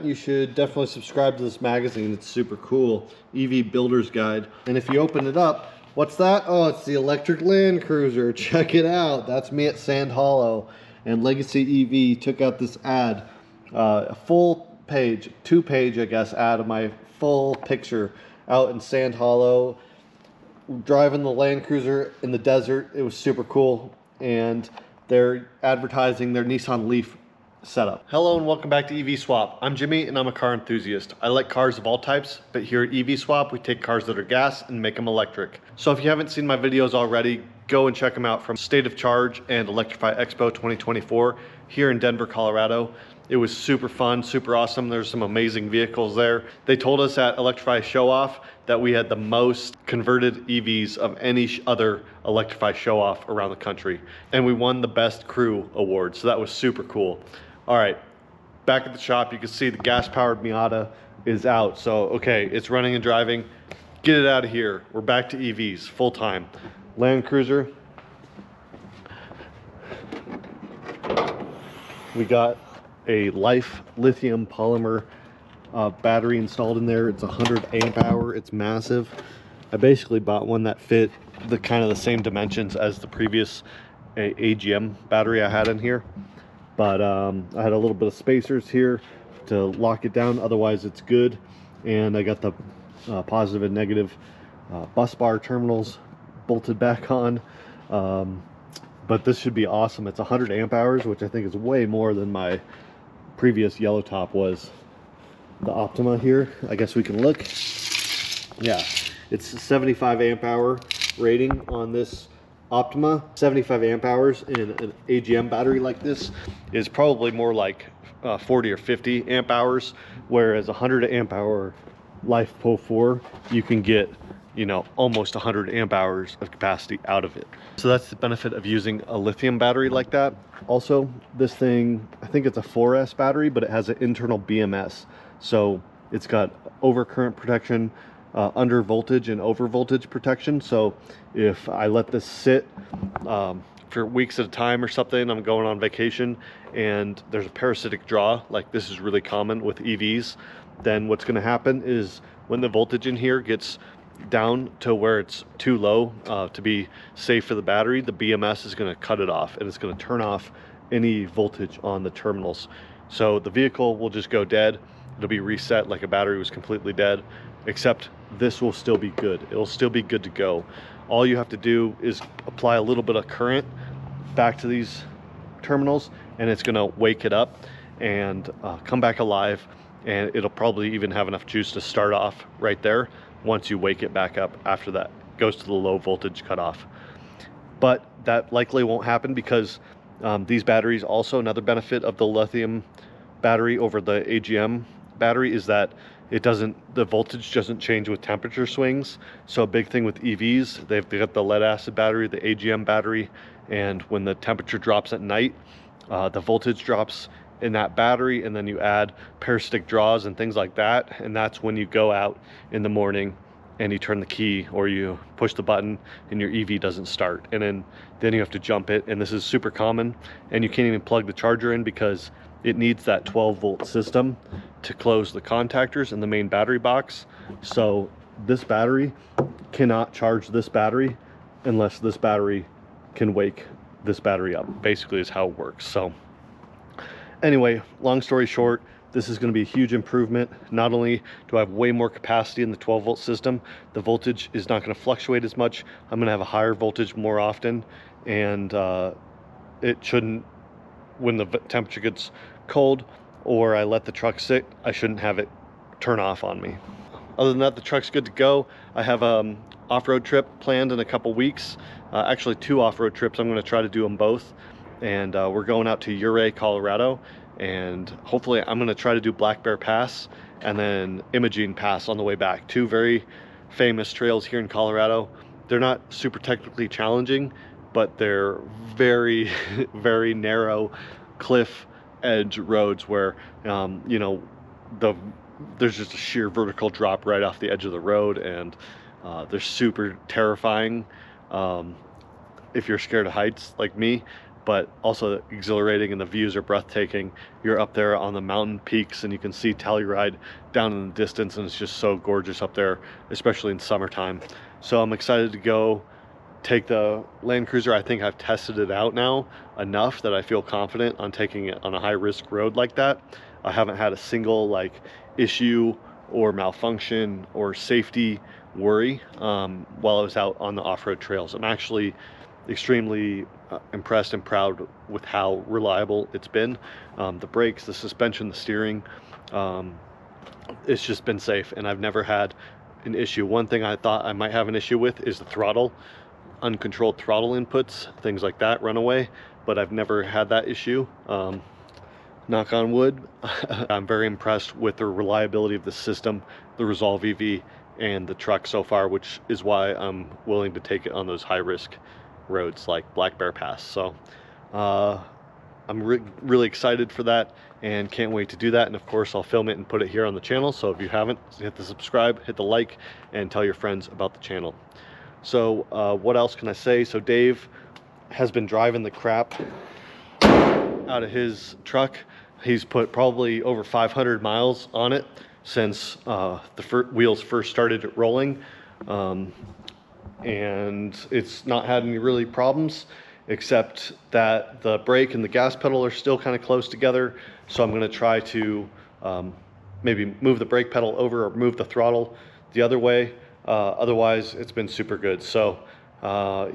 haven't, you should definitely subscribe to this magazine. It's super cool. EV Builder's Guide. And if you open it up, what's that? Oh, it's the electric Land Cruiser. Check it out. That's me at Sand Hollow. And Legacy EV took out this ad, a full page, 2-page, I guess, ad of my full picture out in Sand Hollow, driving the Land Cruiser in the desert. It was super cool. And they're advertising their Nissan Leaf setup. Hello and welcome back to EVSwap. I'm Jimmy and I'm a car enthusiast. I like cars of all types, but here at EVSwap we take cars that are gas and make them electric. So if you haven't seen my videos already, go and check them out from State of Charge and Electrify Expo 2024 here in Denver, Colorado. It was super fun, super awesome. There's some amazing vehicles there. They told us at Electrify Show Off that we had the most converted EVs of any other Electrify Show Off around the country. And we won the Best Crew Award, so that was super cool. All right, back at the shop, you can see the gas-powered Miata is out. So, okay, it's running and driving. Get it out of here. We're back to EVs, full time. Land Cruiser. We got a Lithium polymer battery installed in there. It's 100 amp hour. It's massive. I basically bought one that fit the kind of the same dimensions as the previous AGM battery I had in here. But I had a little bit of spacers here to lock it down, otherwise it's good. And I got the positive and negative bus bar terminals bolted back on. But this should be awesome. It's 100 amp hours, which I think is way more than my previous yellow top was. The Optima here, I guess we can look. Yeah, it's 75 amp hour rating on this Optima. 75 amp hours in an AGM battery like this is probably more like 40 or 50 amp hours, whereas 100 amp hour LifePo4 you can get, you know, almost 100 amp hours of capacity out of it. So that's the benefit of using a lithium battery like that. Also, this thing, I think it's a 4S battery, but it has an internal BMS. So it's got overcurrent protection, under voltage and over voltage protection. So if I let this sit for weeks at a time or something, I'm going on vacation and there's a parasitic draw, like this is really common with EVs, then what's going to happen is when the voltage in here gets down to where it's too low to be safe for the battery, the BMS is going to cut it off and it's going to turn off any voltage on the terminals. So the vehicle will just go dead. It'll be reset like a battery was completely dead, except this will still be good. It'll still be good to go. All you have to do is apply a little bit of current back to these terminals and it's going to wake it up and come back alive, and it'll probably even have enough juice to start off right there once you wake it back up. After that goes to the low voltage cutoff. But that likely won't happen because these batteries, also another benefit of the lithium battery over the AGM battery is that the voltage doesn't change with temperature swings. So a big thing with EVs, they've got the lead acid battery, the AGM battery, and when the temperature drops at night, the voltage drops in that battery, and then you add parasitic draws and things like that, and that's when you go out in the morning and you turn the key or you push the button and your EV doesn't start, and then you have to jump it. And this is super common, and you can't even plug the charger in because it needs that 12-volt system to close the contactors in the main battery box. So this battery cannot charge this battery unless this battery can wake this battery up, basically is how it works. So anyway, long story short, this is going to be a huge improvement. Not only do I have way more capacity in the 12-volt system, the voltage is not going to fluctuate as much. I'm going to have a higher voltage more often, and it shouldn't, when the temperature gets cold or I let the truck sit, I shouldn't have it turn off on me. Other than that, the truck's good to go. I have an off-road trip planned in a couple weeks. Actually 2 off-road trips. I'm going to try to do them both. And we're going out to Ouray, Colorado. And hopefully I'm going to try to do Black Bear Pass and then Imogene Pass on the way back. 2 very famous trails here in Colorado. They're not super technically challenging, but they're very, very narrow cliff edge roads where, you know, there's just a sheer vertical drop right off the edge of the road, and they're super terrifying if you're scared of heights like me. but also exhilarating, and the views are breathtaking. You're up there on the mountain peaks and you can see Telluride down in the distance, and it's just so gorgeous up there, especially in summertime. So I'm excited to go take the Land Cruiser. I think I've tested it out now enough that I feel confident on taking it on a high risk road like that. I haven't had a single like issue or malfunction or safety worry while I was out on the off-road trails. I'm actually extremely impressed and proud with how reliable it's been. The brakes, the suspension, the steering, it's just been safe, and I've never had an issue. One thing I thought I might have an issue with is the throttle, uncontrolled throttle inputs, things like that run away, but I've never had that issue. Knock on wood. I'm very impressed with the reliability of the system, the Resolve EV, and the truck so far, which is why I'm willing to take it on those high risk roads like Black Bear Pass. So I'm really excited for that and can't wait to do that. And of course I'll film it and put it here on the channel, so if you haven't, hit the subscribe, hit the like, and tell your friends about the channel. So what else can I say? So Dave has been driving the crap out of his truck. He's put probably over 500 miles on it since the wheels first started rolling, and it's not had any really problems, except that the brake and the gas pedal are still kind of close together. So I'm going to try to maybe move the brake pedal over or move the throttle the other way. Otherwise it's been super good. So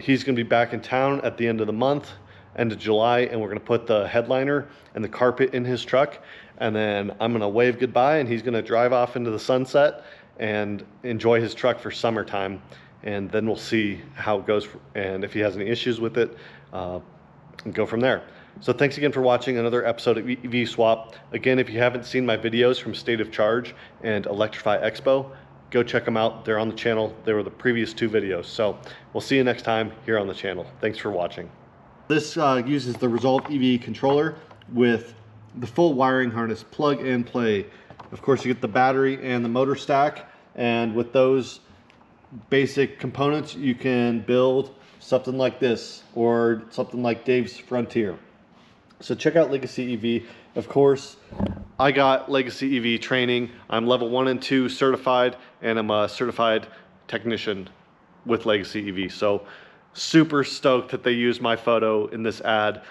he's going to be back in town at the end of the month, end of July, and we're going to put the headliner and the carpet in his truck, and then I'm going to wave goodbye and he's going to drive off into the sunset and enjoy his truck for summertime, and then we'll see how it goes and if he has any issues with it, and go from there. So thanks again for watching another episode of EVSwap. Again, if you haven't seen my videos from State of Charge and Electrify Expo, go check them out. They're on the channel. They were the previous 2 videos. So we'll see you next time here on the channel. Thanks for watching. This uses the Resolve EV controller with the full wiring harness, plug and play. Of course, you get the battery and the motor stack, and with those basic components you can build something like this or something like Dave's Frontier. So check out Legacy EV. Of course, I got Legacy EV training. I'm level 1 and 2 certified, and I'm a certified technician with Legacy EV. So super stoked that they used my photo in this ad.